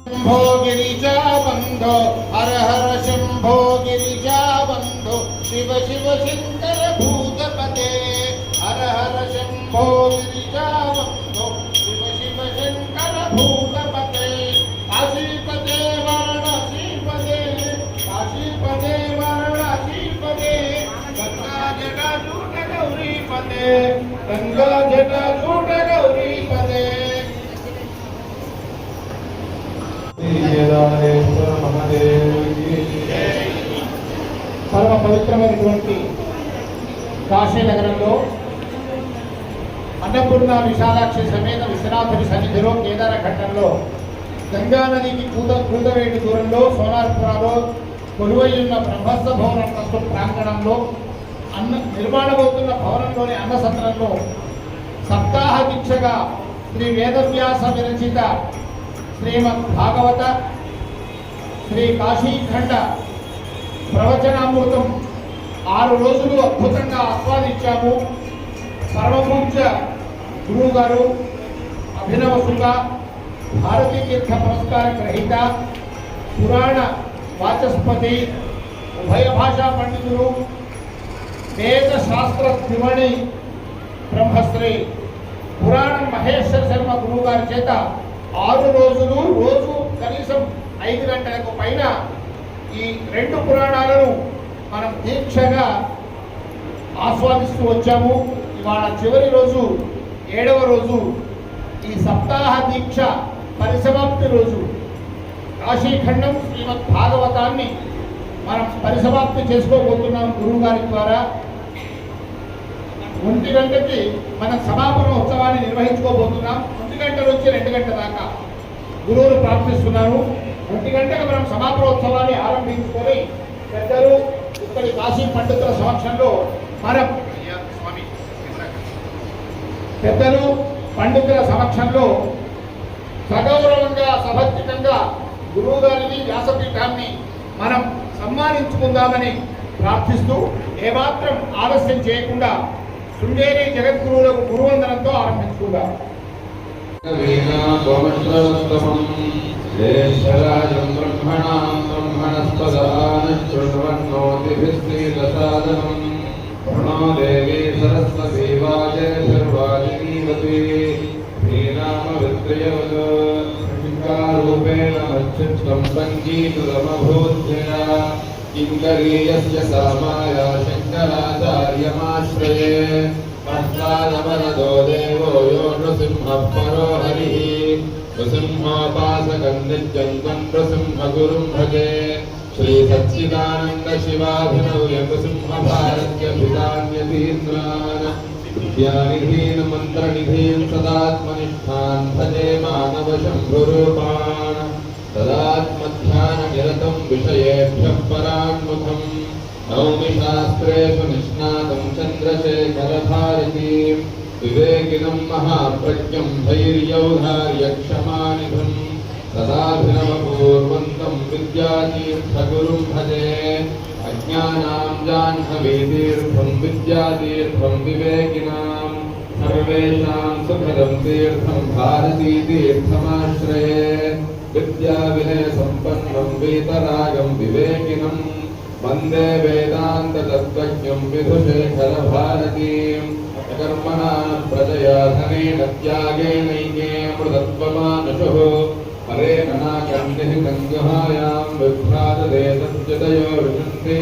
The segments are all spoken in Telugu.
शंभो गिरिजा बंधो हर हर शंभो गिरिजा बंधो शिव शिव शंकर भूतपते हर हर शंभो गिरिजा बंधो शिव शिव शंकर भूतपते काशीपते वाराणसीपते काशीपते वाराणसीपते गंगा जटाजूट गौरीपते गंगा जटाजूट गौरीपते పరమ పవిత్రమైనటువంటి కాశీనగరంలో అన్నపూర్ణ విశాలాక్షి సమేత విశ్వనాథుని సన్నిధిలో కేదార ఘట్టంలో గంగానదికి కూతవేటి దూరంలో సోనార్పురాలో కొలువయ్యున్న బ్రహ్మస్థ భవనం ట్రస్ట్ ప్రాంగణంలో నిర్మాణమవుతున్న భవనంలోని అన్నసత్రంలో సప్తాహ దీక్షగా శ్రీ వేదవ్యాస విరచిత శ్రీమద్ భాగవత శ్రీ కాశీఖండ ప్రవచనామృతం 6 రోజులు అద్భుతంగా ఆస్వాదించాము. పరమపూజ్య గురువు గారు అభినవ సుఖ భారతీ తీర్థ పురస్కార గ్రహీత పురాణ వాచస్పతి ఉభయ భాషా పండితులు వేద శాస్త్ర త్రివణి బ్రహ్మశ్రీ పురాణం మహేశ్వర శర్మ గురువు గారి చేత 6 రోజులు రోజు కనీసం 5 గంటలకు పైన ఈ 2 పురాణాలను మనం దీక్షగా ఆస్వాదిస్తూ వచ్చాము. ఇవాళ చివరి రోజు 7వ రోజు ఈ సప్తాహ దీక్ష పరిసమాప్తి రోజు కాశీఖండం శ్రీమద్ భాగవతాన్ని మనం పరిసమాప్తి చేసుకోబోతున్నాం గురువు గారి ద్వారా. 1 గంటకి మనం సమాపన ఉత్సవాన్ని నిర్వహించుకోబోతున్నాం. 1 గంట నుంచి 2 గంటల దాకా గురువును ప్రార్థిస్తున్నాను. 1 గంటకు మనం సమాపనోత్సవాన్ని ఆరంభించుకొని పెద్దలు ఇక్కడి కాశీ పండితుల సమక్షంలో పెద్దలు పండితుల సమక్షంలో సగౌరవంగా సభక్తికంగా గురువు గారిని వ్యాసపీఠాన్ని మనం సన్మానించుకుందామని ప్రార్థిస్తూ ఏమాత్రం ఆలస్యం చేయకుండా శృంగేరి జగద్గురువులకు గురువందనంతో ఆరంభించుకుందాం. దేశరాజం బ్రహ్మణాం బ్రహ్మణస్పదానశృణ్వన్నోతిభిస్త్రీలసాదనం ప్రణో దేవీ సరస్వతీ వాచే శర్వాజినీవతి శ్రీనామవిత్రయవత్ శృంగారూపేణ మచ్యుత్వం పంచీకృతమభూత్యా కింకరీయస్య సామాయా శంకరాచార్యమాశ్రయే పశ్చాదమరదో దేవో యో నృసింహః పరో హరిః నృసింహోపాసకం నిత్యం త్వం నృసింహగురుం భజే శ్రీ సచ్చిదానంద శివాభినవ్య నృసింహ భారత్యభిధాన్యతీంద్రాన్ విద్యానిధీన్ మంత్రనిధీన్ సదాత్మనిష్టాన్ భజే మానవ శంభురూపాన్ తదాత్మధ్యాననిరతం విషయేభ్యః పరాన్ముఖం నౌమి శాస్త్రేషు నిష్ణాతం చంద్రశేఖరభారతీం వివేకినం మహాప్రజ్ఞం ధైర్యౌదార్యక్షమానిధం సదాభినవపూర్వంతం విద్యాతీర్థగురుం భజే అజ్ఞానాం జాహ్నవీతీర్థం విద్యాతీర్థం వివేకినాం సర్వేషాం సుఖదం తీర్థం భారతీతీర్థమాశ్రయే విద్యా వినయ సంపన్నం వీతరాగం వివేకినం వందే వేదాంత తత్వజ్ఞం విధుశేఖర భారతీం కర్మణా ప్రజయా ధనేన త్యాగేనైకే మృతత్వమానుషుః హరేణ నాకందిః గంగాయాం విభ్రాజతే సత్యదయో విశంతి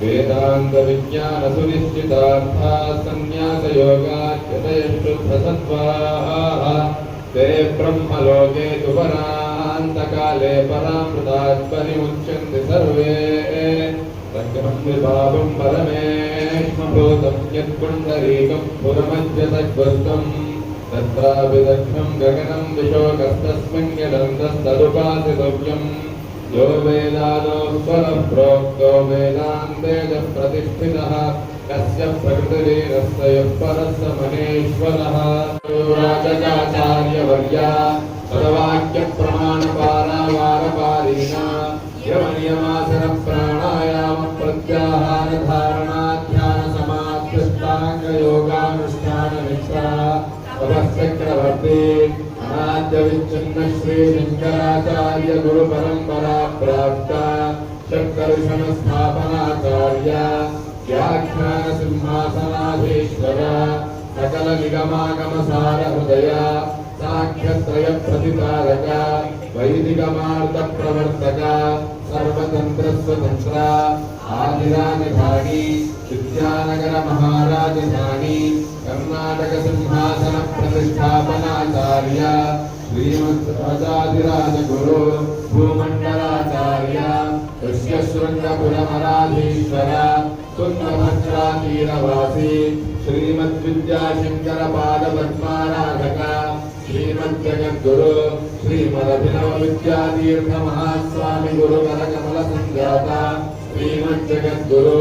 వేదాంత విజ్ఞాన సునిశ్చితార్థా సన్యాసయోగాచ్యతయశ్చ ప్రసత్వాః ते ब्रह्मलोके तु परान्तकाले परामृतात् परिमुच्यन्ते सर्वे तद्गृहं विभावं परमेश्मभूतं यत्पुण्डरीकं पुरमज्जतद्वृत्तं तत्रापि दक्षं गगनं दिशोकस्तस्मिन् यदन्तस्तदुपासितव्यं यो वेदादो स्वरः प्रोक्तो वेदान्ते च प्रतिष्ठितः कस्य प्रकृतिरेरस्य यः परः स महेश्वरः राजकाचार्यवर्या सदवाक्यप्रमाणपारावारपारीणा यमनियमासनप्राणायामप्रत्याहारधारणाध्यानसमाधिष्टाङ्गयोगानुष्ठानमित्रा तपश्चक्रवर्ती रामाद्य विच्छिन्न श्री शंकराचार्य गुरु परंपरा प्राप्त शंकरषण स्थापनाचार्य व्याख्यान सिंहासनाधीश्वर सकल निगमागम सार हृदय साख्यत्रय प्रतिपादक वैदिकमार्ग प्रवर्तक सर्वतंत्र स्वतंत्र आदिराजधानी विद्यानगर महाराजधानी कर्नाटक सिंहासन प्रतिष्ठापनाचार्य श्रीमद्राजाधिराज गुरु भूमंडलाचार्य ऋष्यशृंगपुरमराधीश्वर तुंगभद्रातीरवासी श्रीमद्विद्याशंकर पाद पद्माराधक श्रीमद्जगद्गुरु श्रीमदभिनव विद्यातीर्थ महास्वामी गुरुकर कमल संजाता श्रीमद्जगद्गुरु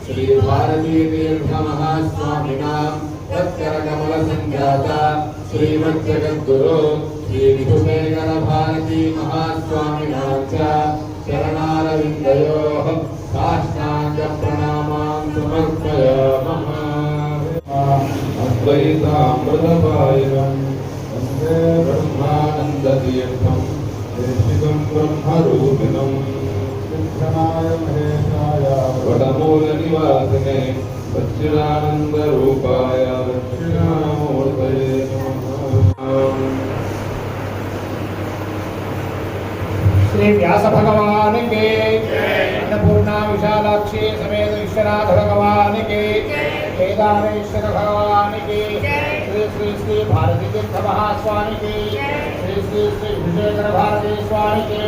श्री भारती तीर्थ महास्वामिना तत्कर कमल संजाता श्रीमद्जगद्गुरु श्री विभुशेखर भारती महास्वामिना च चरणारविन्दयोः साष्टांग प्रणामान् समर्पयामः। अद्वैतामृतपायिनम् वन्दे ब्रह्मानन्दतीर्थम् देशिकं ब्रह्मरूपिणम् सिद्धनाय महेशाय वडमूलनिवासिने सच्चिदानन्दरूपाय दक्षिणामूर्तये नमः। श्री व्यास भगवान के, अन्नपूर्णा विशालाक्षी समेत विश्वनाथ भगवान के, केदारेश्वर भगवान के, श्री श्री श्री भारती तीर्थ महास्वामी के, श्री श्री श्री विजयकर भारती स्वामी के,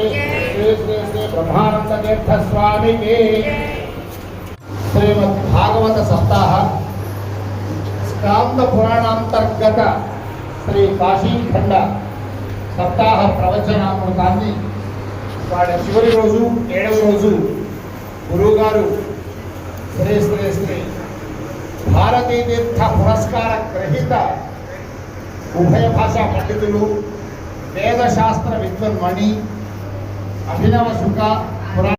श्री श्री श्री ब्रह्मानंद तीर्थ स्वामी के। श्रीमद् भागवत सप्ताह स्कांद पुराणांतर्गत श्री काशीखंड सप्ताह ప్రవచనామృతాన్ని వాడి చివరి రోజు 7వ రోజు గురువుగారు శ్రీ శ్రీ శ్రీ భారతీ తీర్థ పురస్కార గ్రహీత ఉభయ భాషా పండితులు వేదశాస్త్ర విద్వన్మణి అభినవ సుఖ